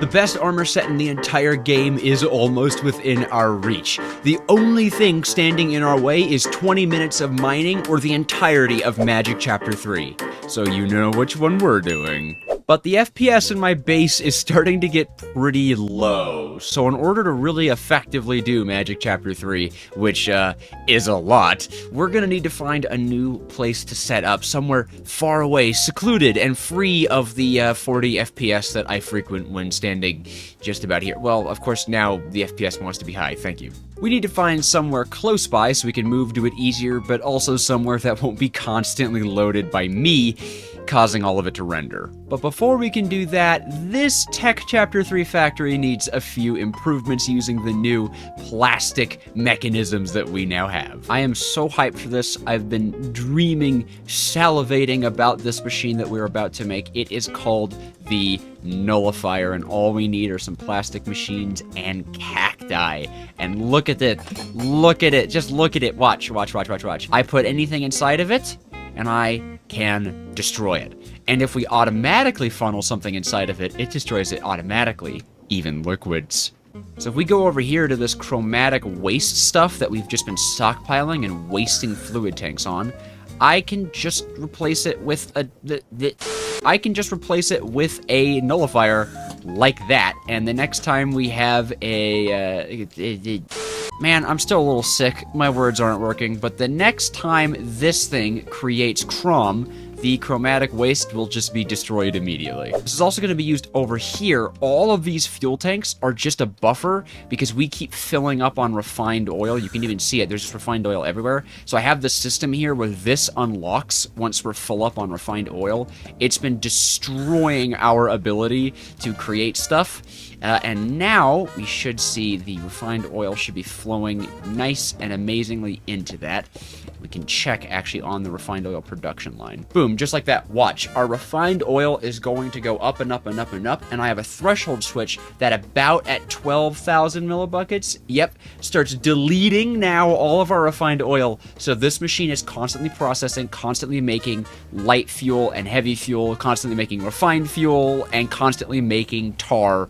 The best armor set in the entire game is almost within our reach. The only thing standing in our way is 20 minutes of mining or the entirety of Magic Chapter 3. So you know which one we're doing. But the FPS in my base is starting to get pretty low, so in order to really effectively do Magic Chapter 3, which is a lot, we're gonna need to find a new place to set up, somewhere far away, secluded, and free of the 40 FPS that I frequent when standing just about here. Well, of course, now the FPS wants to be high, thank you. We need to find somewhere close by so we can move to it easier, but also somewhere that won't be constantly loaded by me, causing all of it to render. But before we can do that, this Tech Chapter 3 factory needs a few improvements using the new plastic mechanisms that we now have. I am so hyped for this. I've been dreaming, salivating about this machine that we're about to make. It is called the Nullifier, and all we need are some plastic machines and cacti. And look at it. Look at it. Just look at it. Watch, watch, watch, watch, watch. I put anything inside of it, and I can destroy it. And if we automatically funnel something inside of it, it destroys it automatically, even liquids. So if we go over here to this chromatic waste stuff that we've just been stockpiling and wasting fluid tanks on, I can just replace it with a nullifier like that, and the next time we have man, I'm still a little sick. My words aren't working. But the next time this thing creates Crom, the chromatic waste will just be destroyed immediately. This is also going to be used over here. All of these fuel tanks are just a buffer because we keep filling up on refined oil. You can even see it. There's just refined oil everywhere. So I have this system here where this unlocks once we're full up on refined oil. It's been destroying our ability to create stuff. And now we should see the refined oil should be flowing nice and amazingly into that. We can check actually on the refined oil production line. Boom, just like that. Watch, our refined oil is going to go up and up and up and up, and I have a threshold switch that about at 12,000 millibuckets, yep, starts deleting now all of our refined oil. So this machine is constantly processing, constantly making light fuel and heavy fuel, constantly making refined fuel, and constantly making tar.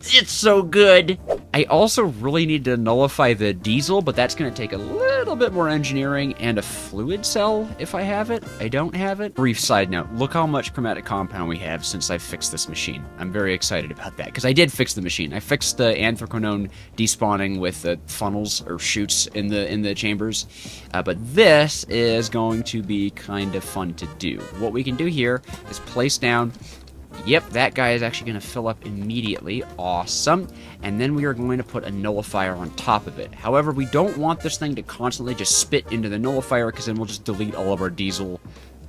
It's so good. I also really need to nullify the diesel, but that's going to take a little bit more engineering and a fluid cell if I have it. I don't have it. Brief side note, look how much chromatic compound we have since I fixed this machine. I'm very excited about that because I did fix the machine. I fixed the anthraquinone despawning with the funnels or chutes in the chambers, but this is going to be kind of fun to do. What we can do here is place down. Yep, that guy is actually going to fill up immediately. Awesome. And then we are going to put a nullifier on top of it. However, we don't want this thing to constantly just spit into the nullifier because then we'll just delete all of our diesel,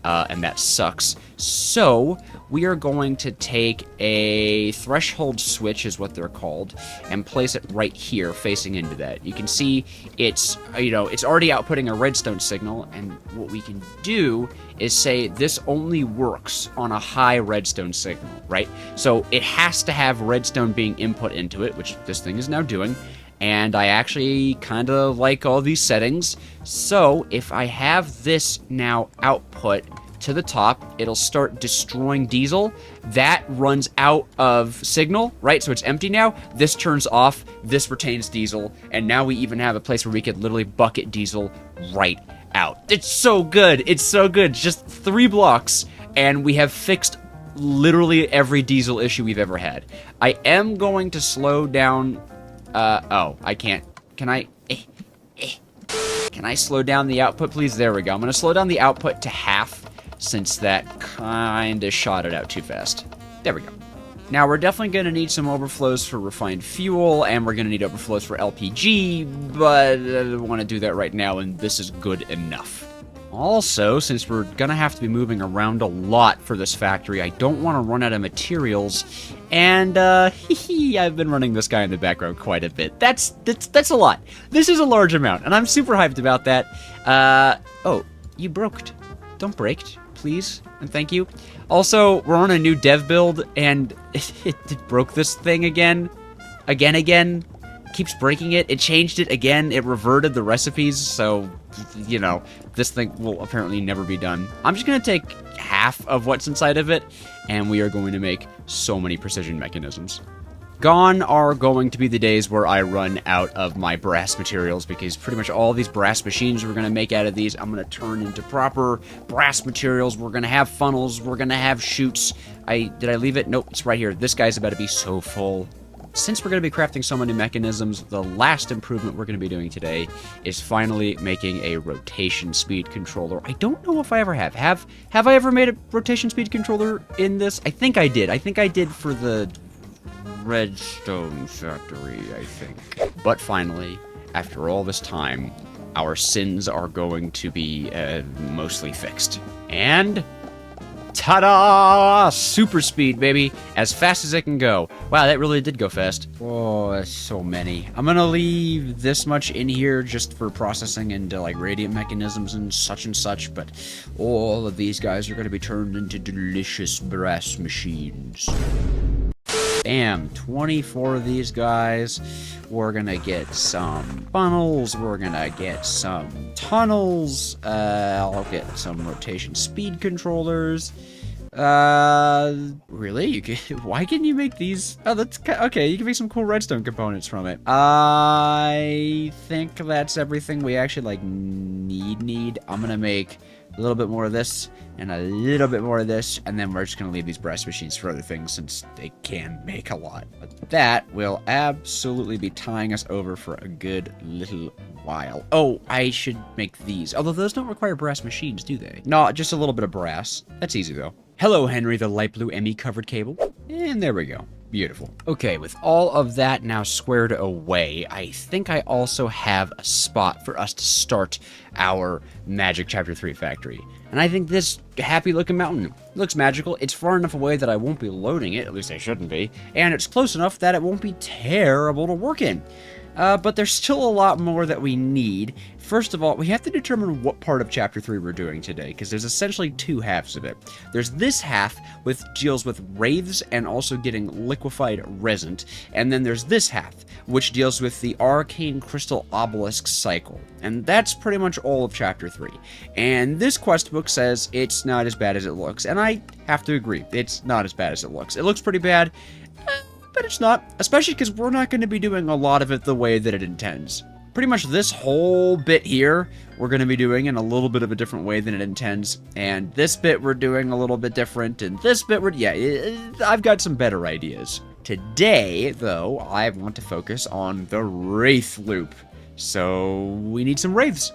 and that sucks. So we are going to take a threshold switch, is what they're called, and place it right here facing into that. You can see it's, it's already outputting a redstone signal, and what we can do is say this only works on a high redstone signal, right? So it has to have redstone being input into it, which this thing is now doing, and I actually kind of like all these settings. So if I have this now output to the top, it'll start destroying diesel. That runs out of signal, right? So it's empty now. This turns off, this retains diesel, and now we even have a place where we could literally bucket diesel right out. It's so good. It's so good. Just 3 blocks, and we have fixed literally every diesel issue we've ever had. I am going to slow down. Oh, I can't. Can I? Can I slow down the output, please? There we go. I'm going to slow down the output to half since that kind of shot it out too fast. There we go. Now, we're definitely going to need some overflows for refined fuel, and we're going to need overflows for LPG, but I don't want to do that right now, and this is good enough. Also, since we're going to have to be moving around a lot for this factory, I don't want to run out of materials, and, I've been running this guy in the background quite a bit. That's a lot. This is a large amount, and I'm super hyped about that. Oh, you broked. Don't break, please, and thank you. Also, we're on a new dev build, and it broke this thing again. Keeps breaking it. It changed it again. It reverted the recipes, so, this thing will apparently never be done. I'm just going to take half of what's inside of it, and we are going to make so many precision mechanisms. Gone are going to be the days where I run out of my brass materials, because pretty much all these brass machines we're going to make out of these, I'm going to turn into proper brass materials. We're going to have funnels. We're going to have chutes. Did I leave it? Nope, it's right here. This guy's about to be so full. Since we're going to be crafting so many mechanisms, the last improvement we're going to be doing today is finally making a rotation speed controller. I don't know if I ever have. Have I ever made a rotation speed controller in this? I think I did. I think I did for the Redstone Factory, I think. But finally, after all this time, our sins are going to be mostly fixed. And ta-da! Super speed, baby. As fast as it can go. Wow, that really did go fast. Oh, that's so many. I'm gonna leave this much in here just for processing into, like, radiant mechanisms and such, but all of these guys are gonna be turned into delicious brass machines. Bam, 24 of these guys. We're gonna get some funnels. We're gonna get some tunnels. I'll get some rotation speed controllers. Really? You can, why can you make these? Oh, that's okay. You can make some cool redstone components from it. I think that's everything we actually like need. I'm gonna make a little bit more of this and a little bit more of this, and then we're just gonna leave these brass machines for other things since they can make a lot. But that will absolutely be tying us over for a good little while. Oh, I should make these. Although those don't require brass machines, do they? No, just a little bit of brass. That's easy though. Hello, Henry, the light blue Emmy covered cable. And there we go. Beautiful. Okay, with all of that now squared away, I think I also have a spot for us to start our Magic Chapter 3 factory. And I think this happy-looking mountain looks magical. It's far enough away that I won't be loading it, at least I shouldn't be, and it's close enough that it won't be terrible to work in. But there's still a lot more that we need. First of all, we have to determine what part of Chapter 3 we're doing today, because there's essentially two halves of it. There's this half, which deals with wraiths and also getting liquefied resin, and then there's this half, which deals with the Arcane Crystal Obelisk cycle. And that's pretty much all of Chapter 3. And this quest book says it's not as bad as it looks, and I have to agree, it's not as bad as it looks. It looks pretty bad, but it's not, especially because we're not going to be doing a lot of it the way that it intends. Pretty much this whole bit here, we're going to be doing in a little bit of a different way than it intends, and this bit we're doing a little bit different, and this bit I've got some better ideas. Today, though, I want to focus on the Wraith loop, so we need some Wraiths.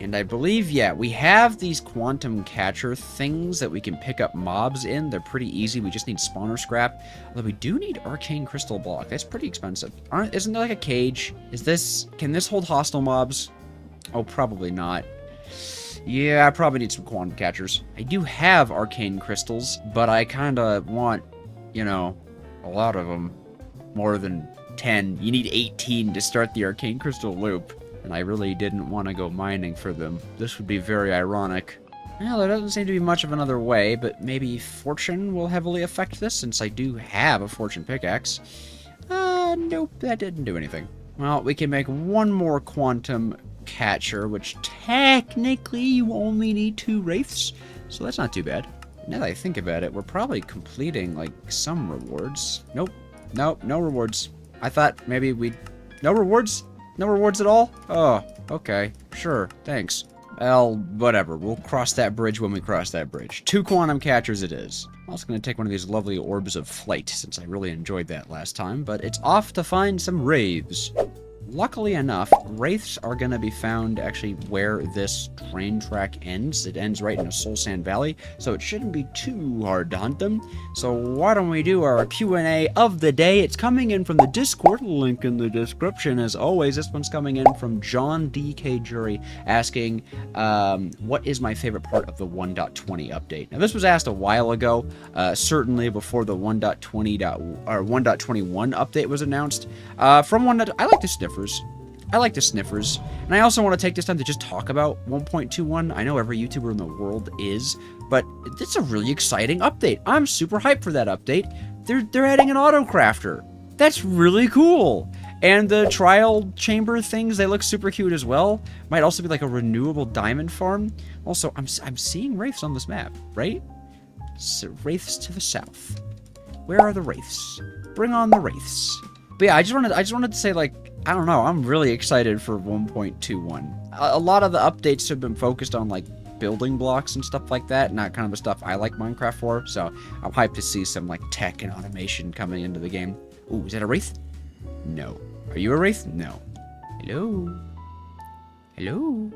And I believe, yeah, we have these quantum catcher things that we can pick up mobs in. They're pretty easy. We just need spawner scrap. Although we do need arcane crystal block. That's pretty expensive. Isn't there like a cage? Can this hold hostile mobs? Oh, probably not. Yeah, I probably need some quantum catchers. I do have arcane crystals, but I kind of want, you know, a lot of them. More than 10. You need 18 to start the arcane crystal loop. And I really didn't want to go mining for them. This would be very ironic. Well, there doesn't seem to be much of another way, but maybe fortune will heavily affect this, since I do have a fortune pickaxe. Nope, that didn't do anything. Well, we can make one more quantum catcher, which technically you only need 2 wraiths, so that's not too bad. Now that I think about it, we're probably completing, like, some rewards. Nope, no rewards. I thought maybe we'd... No rewards? No rewards at all? Oh, okay. Sure, thanks. Well, whatever. We'll cross that bridge when we cross that bridge. 2 quantum catchers it is. I'm also going to take one of these lovely orbs of flight, since I really enjoyed that last time, but it's off to find some wraiths. Luckily enough, wraiths are going to be found actually where this train track ends. It ends right in a soul sand valley, so it shouldn't be too hard to hunt them. So why don't we do our Q&A of the day? It's coming in from the Discord, link in the description as always. This one's coming in from John D.K. Jury, asking, what is my favorite part of the 1.20 update? Now this was asked a while ago, certainly before the 1.21 update was announced. I like the sniffers. I like the sniffers. And I also want to take this time to just talk about 1.21. I know every YouTuber in the world is, but it's a really exciting update. I'm super hyped for that update. They're adding an auto crafter. That's really cool. And the trial chamber things, they look super cute as well. Might also be like a renewable diamond farm. Also, I'm seeing wraiths on this map, right? So, wraiths to the south. Where are the wraiths? Bring on the wraiths. But yeah, I just wanted to say, like, I don't know, I'm really excited for 1.21. A lot of the updates have been focused on, like, building blocks and stuff like that, not kind of the stuff I like Minecraft for, so I'm hyped to see some, like, tech and automation coming into the game. Ooh, is that a wraith? No. Are you a wraith? No. Hello? Hello?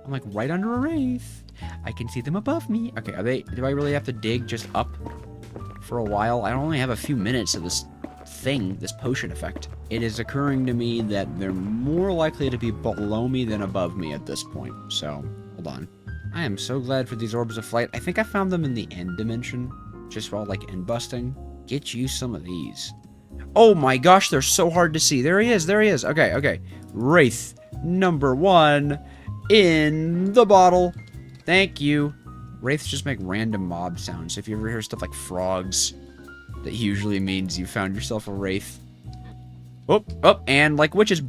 I'm, like, right under a wraith. I can see them above me. Okay, are they... Do I really have to dig just up for a while? I only have a few minutes of this thing, this potion effect. It is occurring to me that they're more likely to be below me than above me at this point, so hold on. I am so glad for these orbs of flight. I think I found them in the end dimension, just while, like, end busting. Get you some of these. Oh my gosh, they're so hard to see. There he is, there he is. Okay, okay. Wraith number 1 in the bottle. Thank you. Wraiths just make random mob sounds. If you ever hear stuff like frogs, that usually means you found yourself a wraith. Oh, and like witches.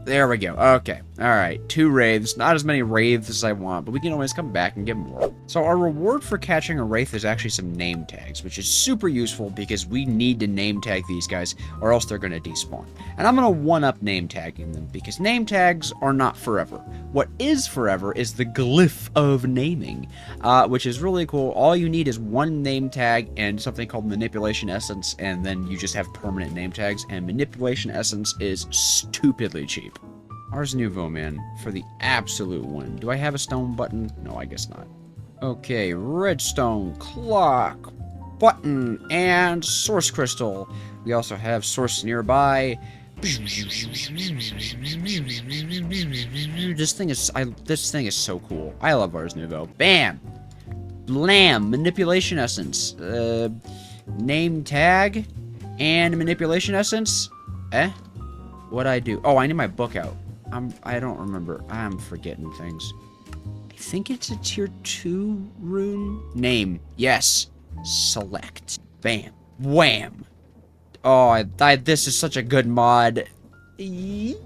There we go. Okay. Alright. 2 wraiths. Not as many wraiths as I want, but we can always come back and get more. So our reward for catching a wraith is actually some name tags, which is super useful because we need to name tag these guys or else they're going to despawn. And I'm going to one-up name tagging them because name tags are not forever. What is forever is the glyph of naming, which is really cool. All you need is 1 name tag and something called manipulation essence, and then you just have permanent name tags, and manipulation essence is stupidly cheap. Ars Nouveau, man, for the absolute win. Do I have a stone button? No, I guess not. Okay, redstone, clock, button, and source crystal. We also have source nearby. This thing is so cool. I love Ars Nouveau. Bam! Blam! Manipulation essence. Name tag and manipulation essence. What'd I do? Oh, I need my book out. I don't remember. I'm forgetting things. I think it's a tier 2 rune. Name. Yes. Select. Bam. Wham. Oh, this is such a good mod. Yes.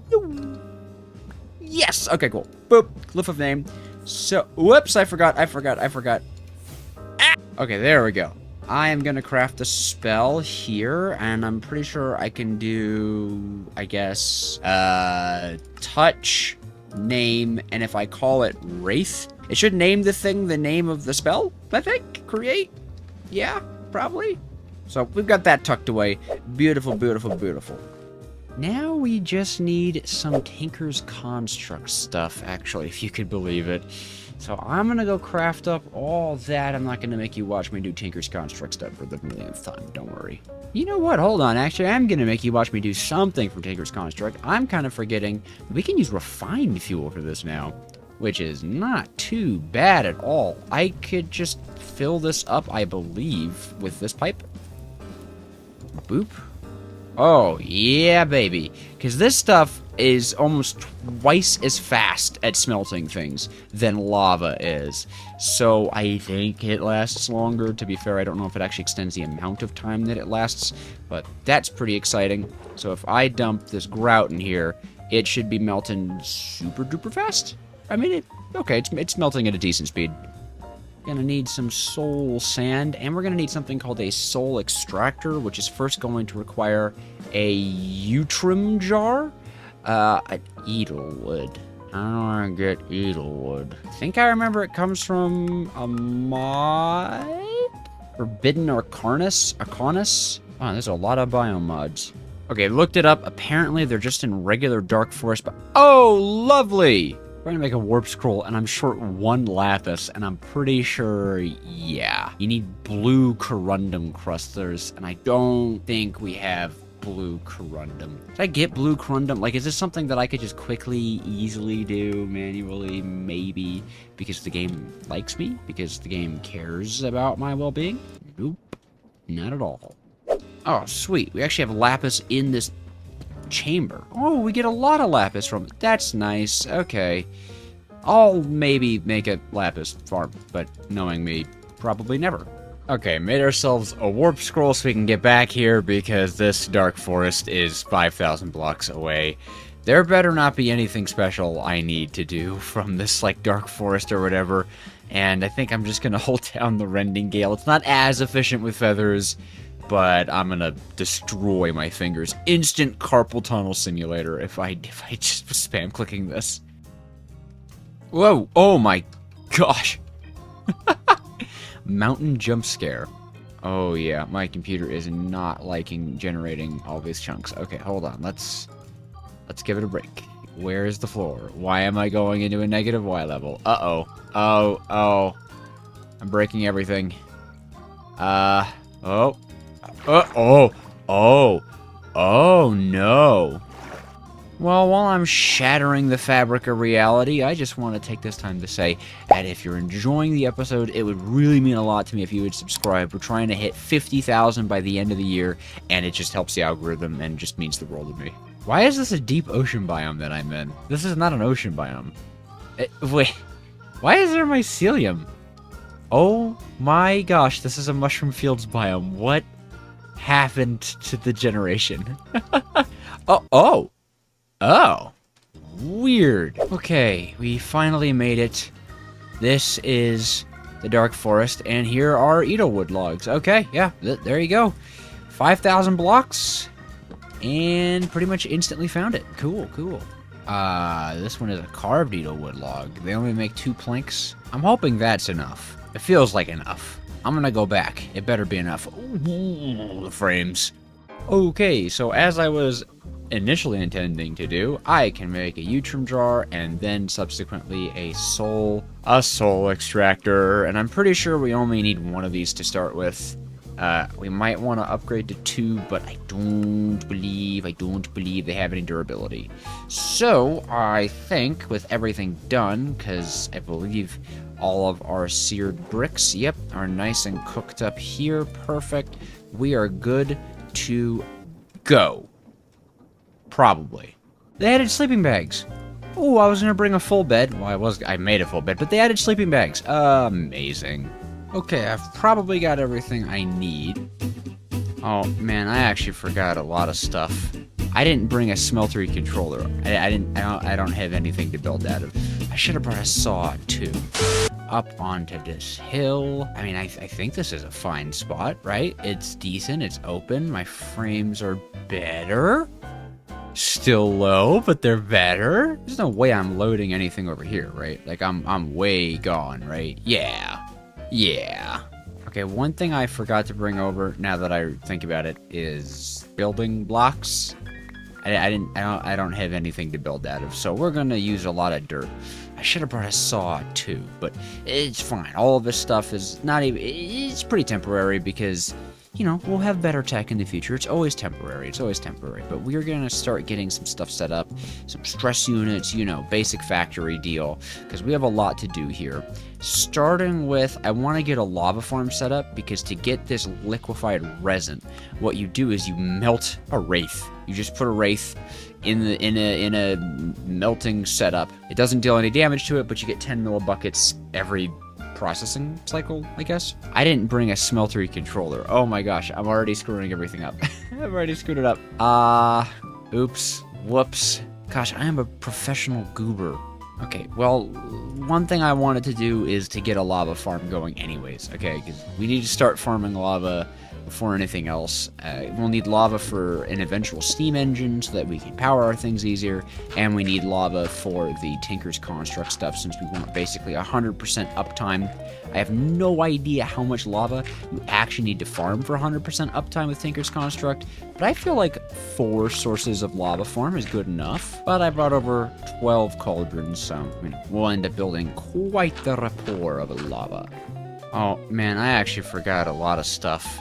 Okay, cool. Boop. Glyph of name. So, whoops, I forgot. Ah! Okay, there we go. I am gonna craft a spell here, and I'm pretty sure I can do, I guess, touch, name, and if I call it Wraith, it should name the thing the name of the spell, I think? Create? Yeah, probably. So we've got that tucked away. Beautiful, beautiful, beautiful. Now we just need some Tinker's Construct stuff, actually, if you could believe it. So I'm gonna go craft up all that. I'm not gonna make you watch me do Tinker's Construct stuff for the millionth time, don't worry. You know what, hold on, actually, I'm gonna make you watch me do something from Tinker's Construct. I'm kind of forgetting we can use refined fuel for this now, which is not too bad at all. I could just fill this up, I believe, with this pipe. Boop. Oh, yeah, baby. Because this stuff is almost twice as fast at smelting things than lava is. So I think it lasts longer. To be fair, I don't know if it actually extends the amount of time that it lasts, but that's pretty exciting. So if I dump this grout in here, it should be melting super duper fast. I mean, it's melting at a decent speed. Gonna need some soul sand, and we're gonna need something called a soul extractor, which is first going to require a Utrim jar. Edelwood. How do I get Edelwood? I think I remember it comes from a mod? Forbidden Arcanus? Wow, there's a lot of biome mods. Okay, looked it up. Apparently, they're just in regular dark forest, but oh, lovely! We're gonna make a warp scroll, and I'm short 1 lapis, and I'm pretty sure, yeah. You need blue corundum crusters, and I don't think we have blue corundum. Did I get blue corundum? Like, is this something that I could just quickly, easily do manually? Maybe. Because the game likes me? Because the game cares about my well-being? Nope. Not at all. Oh, sweet. We actually have lapis in this chamber. Oh, we get a lot of lapis from it. That's nice. Okay. I'll maybe make a lapis farm, but knowing me, probably never. Okay, made ourselves a warp scroll so we can get back here because this dark forest is 5,000 blocks away. There better not be anything special I need to do from this, like, dark forest or whatever, and I think I'm just gonna hold down the rending gale. It's not as efficient with feathers, but I'm gonna destroy my fingers. Instant carpal tunnel simulator if I just was spam clicking this. Whoa! Oh my gosh! Mountain jump scare. Oh yeah, my computer is not liking generating all these chunks. Okay, hold on. Let's give it a break. Where is the floor? Why am I going into a negative Y level? Uh-oh. Oh. I'm breaking everything. Oh no. Well, while I'm shattering the fabric of reality, I just want to take this time to say that if you're enjoying the episode, it would really mean a lot to me if you would subscribe. We're trying to hit 50,000 by the end of the year, and it just helps the algorithm and just means the world to me. Why is this a deep ocean biome that I'm in? This is not an ocean biome. Wait, why is there mycelium? Oh my gosh, this is a mushroom fields biome. What happened to the generation? Oh, weird. Okay, we finally made it. This is the dark forest, and here are Edelwood logs. Okay, yeah, there you go. 5,000 blocks, and pretty much instantly found it. Cool. This one is a carved Edelwood log. They only make 2 planks. I'm hoping that's enough. It feels like enough. I'm gonna go back. It better be enough. Ooh, the frames. Okay, so as I was initially intending to do, I can make a Utrum jar and then subsequently a soul extractor, and I'm pretty sure we only need 1 of these to start with. We might want to upgrade to 2, but I don't believe they have any durability. So I think with everything done, because I believe all of our seared bricks, yep, are nice and cooked up here, perfect. We are good to go. Probably. They added sleeping bags. Oh, I was gonna bring a full bed. Well, I made a full bed, but they added sleeping bags. Amazing. Okay, I've probably got everything I need. Oh man, I actually forgot a lot of stuff. I didn't bring a smeltery controller. I don't have anything to build out of. I should have brought a saw too. Up onto this hill. I mean, I think this is a fine spot, right? It's decent, it's open, my frames are better. Still low, but they're better. There's no way I'm loading anything over here, right? Like, I'm way gone, right? Yeah. Okay, one thing I forgot to bring over, now that I think about it, is building blocks. I don't have anything to build out of, so we're gonna use a lot of dirt. I should have brought a saw too, but it's fine. All of this stuff is not even, it's pretty temporary because, you know, we'll have better tech in the future. It's always temporary, but we're gonna start getting some stuff set up, some stress units, you know, basic factory deal, because we have a lot to do here. Starting with, I want to get a lava farm set up, because to get this liquefied resin, what you do is you melt a wraith. You just put a wraith in a melting setup. It doesn't deal any damage to it, but you get 10 millibuckets every processing cycle, I guess. I didn't bring a smeltery controller. Oh my gosh, I'm already screwing everything up. I've already screwed it up. Oops, whoops. Gosh, I am a professional goober. Okay, well, one thing I wanted to do is to get a lava farm going anyways, okay? Because we need to start farming lava before anything else. We'll need lava for an eventual steam engine so that we can power our things easier, and we need lava for the Tinker's Construct stuff since we want basically 100% uptime. I have no idea how much lava you actually need to farm for 100% uptime with Tinker's Construct, but I feel like 4 sources of lava farm is good enough. But I brought over 12 cauldrons, so you know, we'll end up building quite the rapport of lava. Oh man, I actually forgot a lot of stuff.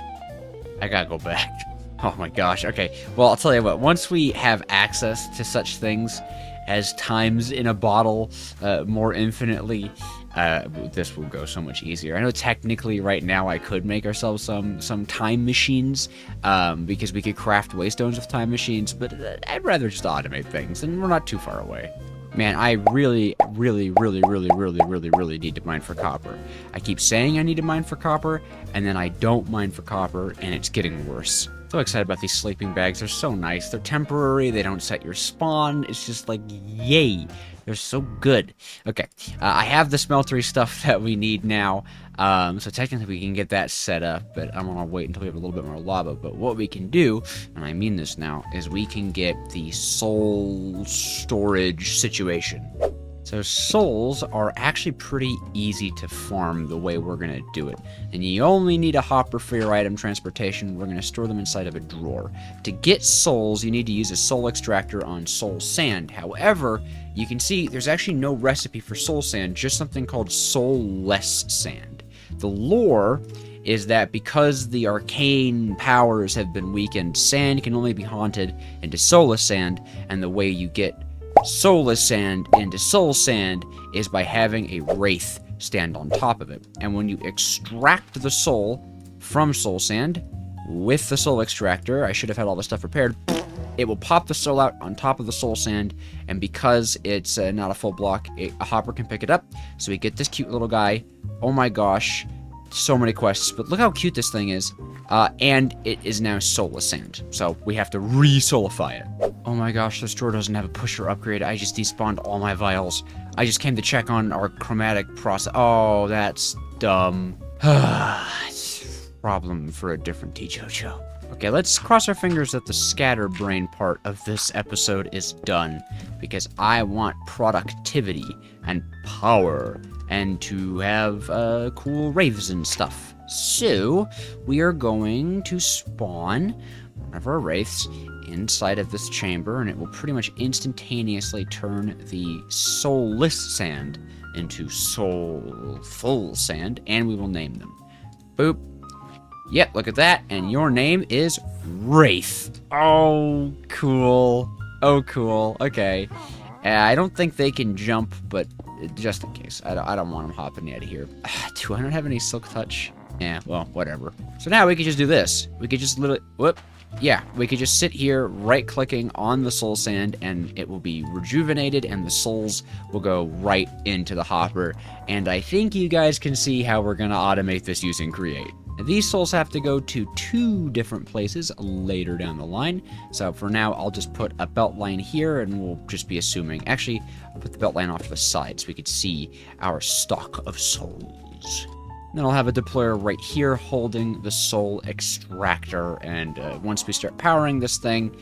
I gotta go back. Oh my gosh, okay. Well, I'll tell you what, once we have access to such things as times in a bottle more infinitely, this will go so much easier. I know technically right now I could make ourselves some time machines, because we could craft waystones with time machines, but I'd rather just automate things, and we're not too far away. Man, I really need to mine for copper. I keep saying I need to mine for copper, and then I don't mine for copper, and it's getting worse. So excited about these sleeping bags. They're so nice. They're temporary. They don't set your spawn. It's just like, yay. They're so good. Okay, I have the smeltery stuff that we need now. So technically we can get that set up, but I'm gonna wait until we have a little bit more lava. But what we can do, and I mean this now, is we can get the soul storage situation. So souls are actually pretty easy to farm the way we're gonna do it. And you only need a hopper for your item transportation. We're gonna store them inside of a drawer. To get souls, you need to use a soul extractor on soul sand. However, you can see there's actually no recipe for soul sand, just something called soulless sand. The lore is that because the arcane powers have been weakened, sand can only be haunted into soulless sand, and the way you get soulless sand into soul sand is by having a wraith stand on top of it. And when you extract the soul from soul sand with the soul extractor, I should have had all the stuff prepared, it will pop the soul out on top of the soul sand, and because it's not a full block, a hopper can pick it up. So we get this cute little guy. Oh my gosh, so many quests, but look how cute this thing is. And it is now soulless sand, so we have to re-soulify it. Oh my gosh, this drawer doesn't have a pusher upgrade. I just despawned all my vials. I just came to check on our chromatic process. Oh, that's dumb. Problem for a different Dejojo. Okay, let's cross our fingers that the scatterbrain part of this episode is done, because I want productivity and power and to have cool wraiths and stuff. So we are going to spawn one of our wraiths inside of this chamber, and it will pretty much instantaneously turn the soulless sand into soulful sand, and we will name them. Boop. Yep, look at that, and your name is Wraith. Oh, cool. Oh, cool. Okay. I don't think they can jump, but just in case. I don't want them hopping out of here. Do I not have any silk touch? Yeah, well, whatever. So now we could just do this. We could just literally... Whoop. Yeah, we could just sit here, right-clicking on the soul sand, and it will be rejuvenated, and the souls will go right into the hopper. And I think you guys can see how we're going to automate this using Create. Now, these souls have to go to 2 different places later down the line. So for now, I'll just put a belt line here, and we'll just be assuming... Actually, I'll put the belt line off to the side so we could see our stock of souls. Then I'll have a deployer right here holding the soul extractor, and once we start powering this thing,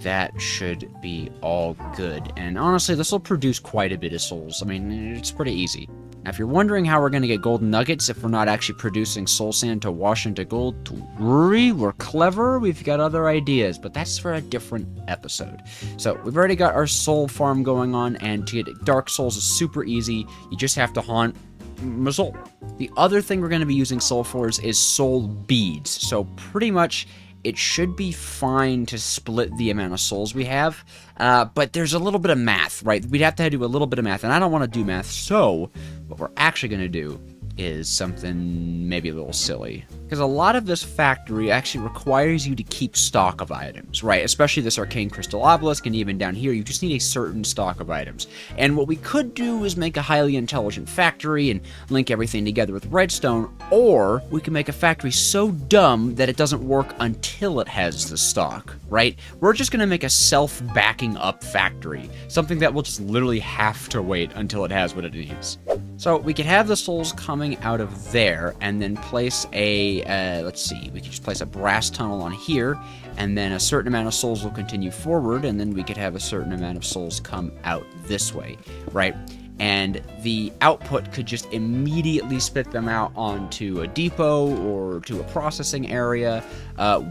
that should be all good. And honestly, this will produce quite a bit of souls. I mean, it's pretty easy. Now, if you're wondering how we're going to get golden nuggets if we're not actually producing soul sand to wash into gold, don't worry, we're clever, we've got other ideas, but that's for a different episode. So, we've already got our soul farm going on, and to get dark souls is super easy. You just have to haunt my soul. The other thing we're going to be using soul for is soul beads. So pretty much it should be fine to split the amount of souls we have, but there's a little bit of math, right? We'd have to do a little bit of math, and I don't want to do math, so what we're actually going to do is something maybe a little silly. Because a lot of this factory actually requires you to keep stock of items, right? Especially this arcane crystal obelisk, and even down here, you just need a certain stock of items. And what we could do is make a highly intelligent factory and link everything together with redstone, or we can make a factory so dumb that it doesn't work until it has the stock, right? We're just going to make a self-backing up factory, something that will just literally have to wait until it has what it needs. So we could have the souls coming out of there, and then place a, let's see, we could just place a brass tunnel on here, and then a certain amount of souls will continue forward, and then we could have a certain amount of souls come out this way, right? And the output could just immediately spit them out onto a depot or to a processing area,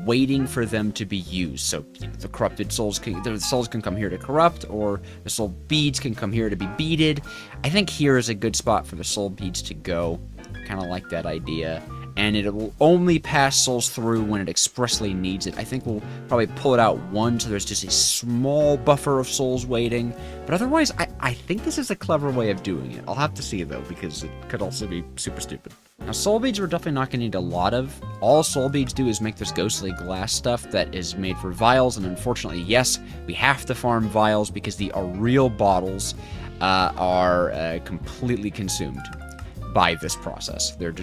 waiting for them to be used. So the corrupted souls can, the souls can come here to corrupt, or the soul beads can come here to be beaded. I think here is a good spot for the soul beads to go. Kind of like that idea. And it will only pass souls through when it expressly needs it. I think we'll probably pull it out one, so there's just a small buffer of souls waiting. But otherwise, I think this is a clever way of doing it. I'll have to see, though, because it could also be super stupid. Now, soul beads we're definitely not going to need a lot of. All soul beads do is make this ghostly glass stuff that is made for vials, and unfortunately, yes, we have to farm vials because the real bottles are completely consumed. by this process. They're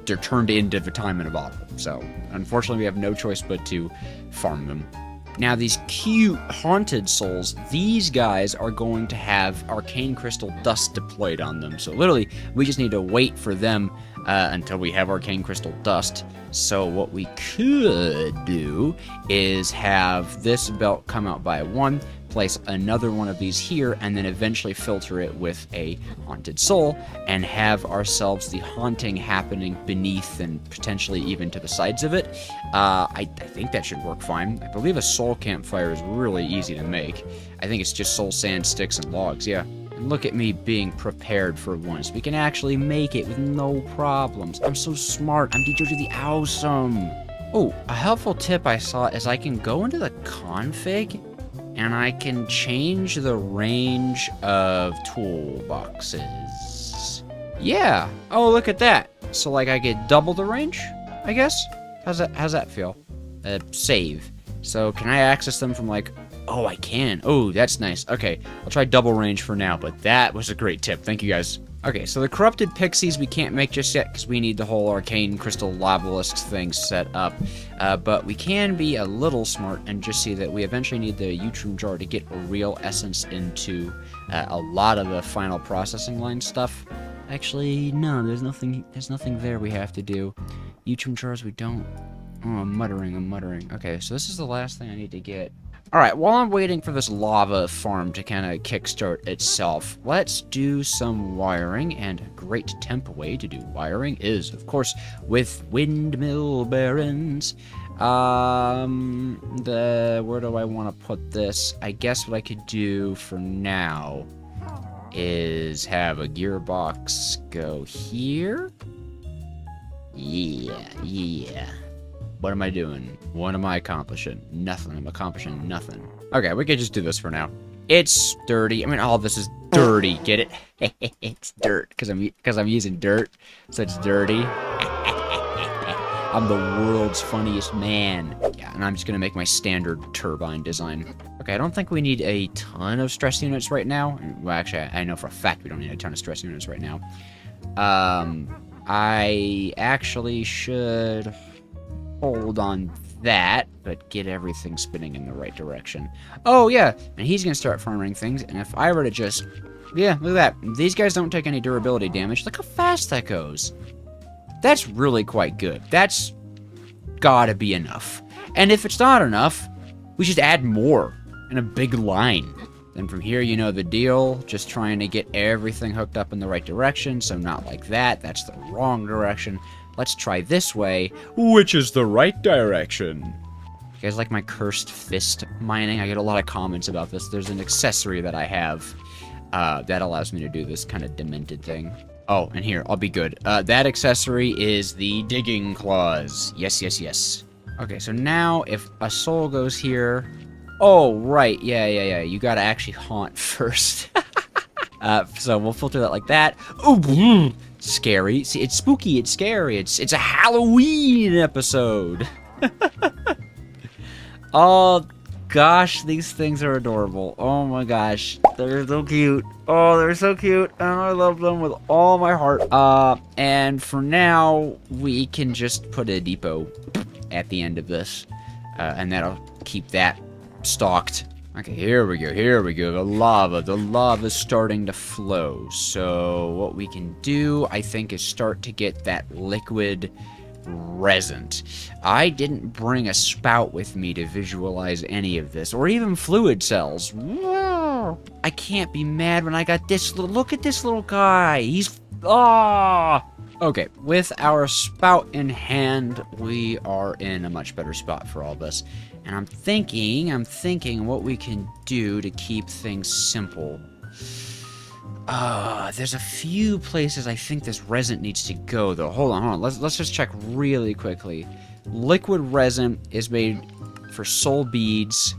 they're turned into time in a bottle. So unfortunately, we have no choice but to farm them. Now, these cute haunted souls, these guys are going to have arcane crystal dust deployed on them. So literally, we just need to wait for them until we have arcane crystal dust. So what we could do is have this belt come out by one, place another one of these here, and then eventually filter it with a haunted soul, and have ourselves the haunting happening beneath and potentially even to the sides of it. I think that should work fine. I believe a soul campfire is really easy to make. I think it's just soul sand, sticks, and logs, yeah. And look at me being prepared for once. We can actually make it with no problems. I'm so smart. I'm Dejojotheawsome. Oh, a helpful tip I saw is I can go into the config and I can change the range of toolboxes. Yeah. Oh, look at that. So, like, I get double the range, I guess? How's that feel? Save. So, can I access them from, like... Oh, I can. Oh, that's nice. Okay, I'll try double range for now, but that was a great tip. Thank you, guys. Okay, so the corrupted pixies we can't make just yet because we need the whole arcane crystal lavalysk thing set up. But we can be a little smart and just see that we eventually need the Utrum jar to get a real essence into a lot of the final processing line stuff. Actually, no, there's nothing there we have to do. Utrum jars we don't... Oh, I'm muttering. Okay, so this is the last thing I need to get. Alright, while I'm waiting for this lava farm to kind of kickstart itself, let's do some wiring, and a great temp way to do wiring is, of course, with windmill barons. Where do I want to put this? I guess what I could do for now is have a gearbox go here. Yeah. What am I doing? What am I accomplishing? Nothing. I'm accomplishing nothing. Okay, we can just do this for now. It's dirty. I mean, all of this is dirty. Get it? It's dirt because I'm using dirt, so it's dirty. I'm the world's funniest man. Yeah, and I'm just gonna make my standard turbine design. Okay, I don't think we need a ton of stress units right now. Well, actually, I know for a fact we don't need a ton of stress units right now. I actually should hold on that, but get everything spinning in the right direction. Oh, yeah, and he's gonna start farming things, and if I were to just... Yeah, look at that. These guys don't take any durability damage. Look how fast that goes. That's really quite good. That's gotta be enough. And if it's not enough, we should add more in a big line. Then from here, you know the deal. Just trying to get everything hooked up in the right direction, so not like that. That's the wrong direction. Let's try this way, which is the right direction. You guys like my cursed fist mining? I get a lot of comments about this. There's an accessory that I have that allows me to do this kind of demented thing. Oh, and here, I'll be good. That accessory is the digging claws. Yes. Okay, so now if a soul goes here... Oh, right, yeah. You gotta actually haunt first. So we'll filter that like that. Ooh, scary. See, it's spooky, it's scary. It's a Halloween episode. Oh, gosh, these things are adorable. Oh my gosh, they're so cute. Oh, they're so cute, and I love them with all my heart. And for now, we can just put a depot at the end of this, and that'll keep that stocked. Okay, here we go. The lava's starting to flow. So what we can do, I think, is start to get that liquid resin. I didn't bring a spout with me to visualize any of this, or even fluid cells. I can't be mad when I got this little, look at this little guy. He's, Okay, with our spout in hand, we are in a much better spot for all this. And I'm thinking what we can do to keep things simple. There's a few places I think this resin needs to go, though. Hold on. Let's just check really quickly. Liquid resin is made for soul beads,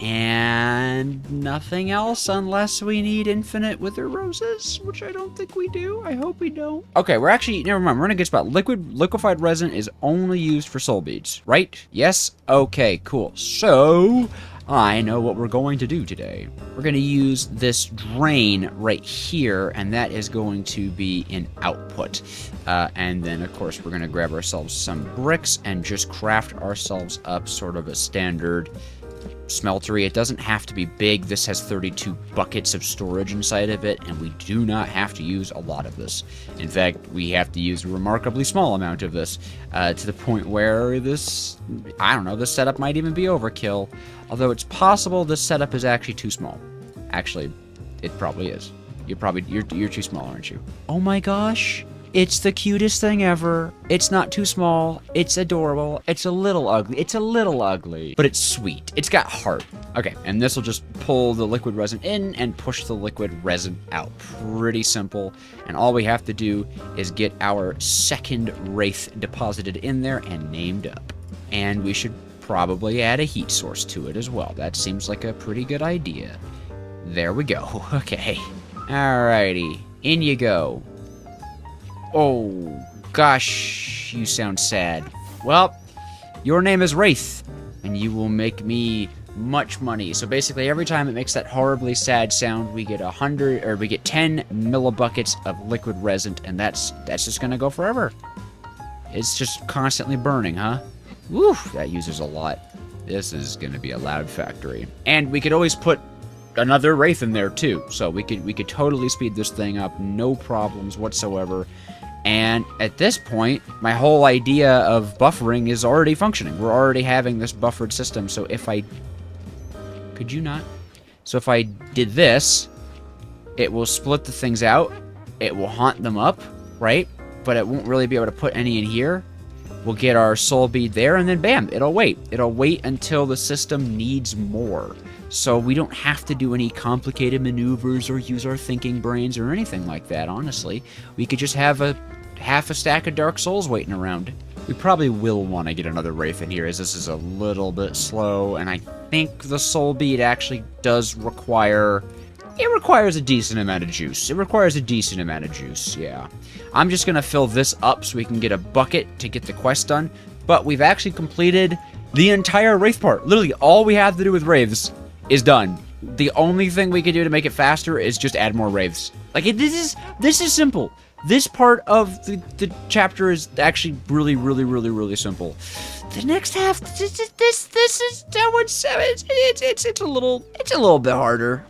and nothing else unless we need infinite wither roses, which I don't think we do. I hope we don't. Okay, we're actually, never mind, we're in a good spot. Liquefied resin is only used for soul beads, right? Yes? Okay, cool. So, I know what we're going to do today. We're going to use this drain right here, and that is going to be an output. And then, of course, we're going to grab ourselves some bricks and just craft ourselves up sort of a standard smeltery. It doesn't have to be big. This has 32 buckets of storage inside of it, and we do not have to use a lot of this. In fact, we have to use a remarkably small amount of this, to the point where this, I don't know, this setup might even be overkill. Although it's possible this setup is actually too small. Actually, it probably is. You're too small, aren't you? Oh my gosh. It's the cutest thing ever. It's not too small. It's adorable. It's a little ugly. It's a little ugly, but it's sweet. It's got heart. Okay, and this will just pull the liquid resin in and push the liquid resin out. Pretty simple. And all we have to do is get our second wraith deposited in there and named up. And we should probably add a heat source to it as well. That seems like a pretty good idea. There we go. Okay. Alrighty. In you go. Oh, gosh, you sound sad. Well, your name is Wraith, and you will make me much money. So basically, every time it makes that horribly sad sound, we get 100, or we get 10 millibuckets of liquid resin, and that's just gonna go forever. It's just constantly burning, huh? Woo, that uses a lot. This is gonna be a loud factory. And we could always put another Wraith in there too, so we could totally speed this thing up, no problems whatsoever. And at this point, my whole idea of buffering is already functioning. We're already having this buffered system, so if I... Could you not? So if I did this, it will split the things out, it will haunt them up, right? But it won't really be able to put any in here. We'll get our soul bead there, and then bam, it'll wait. It'll wait until the system needs more. So we don't have to do any complicated maneuvers or use our thinking brains or anything like that, honestly. We could just have half a stack of Dark Souls waiting around. We probably will want to get another Wraith in here, as this is a little bit slow, and I think the soul bead actually does require... It requires a decent amount of juice. It requires a decent amount of juice, yeah. I'm just going to fill this up so we can get a bucket to get the quest done, but we've actually completed the entire Wraith part. Literally, all we have to do with Wraiths is done. The only thing we can do to make it faster is just add more Wraiths. Like, this is simple. This part of the chapter is actually really simple. The next half, this is that one's it's a little bit harder.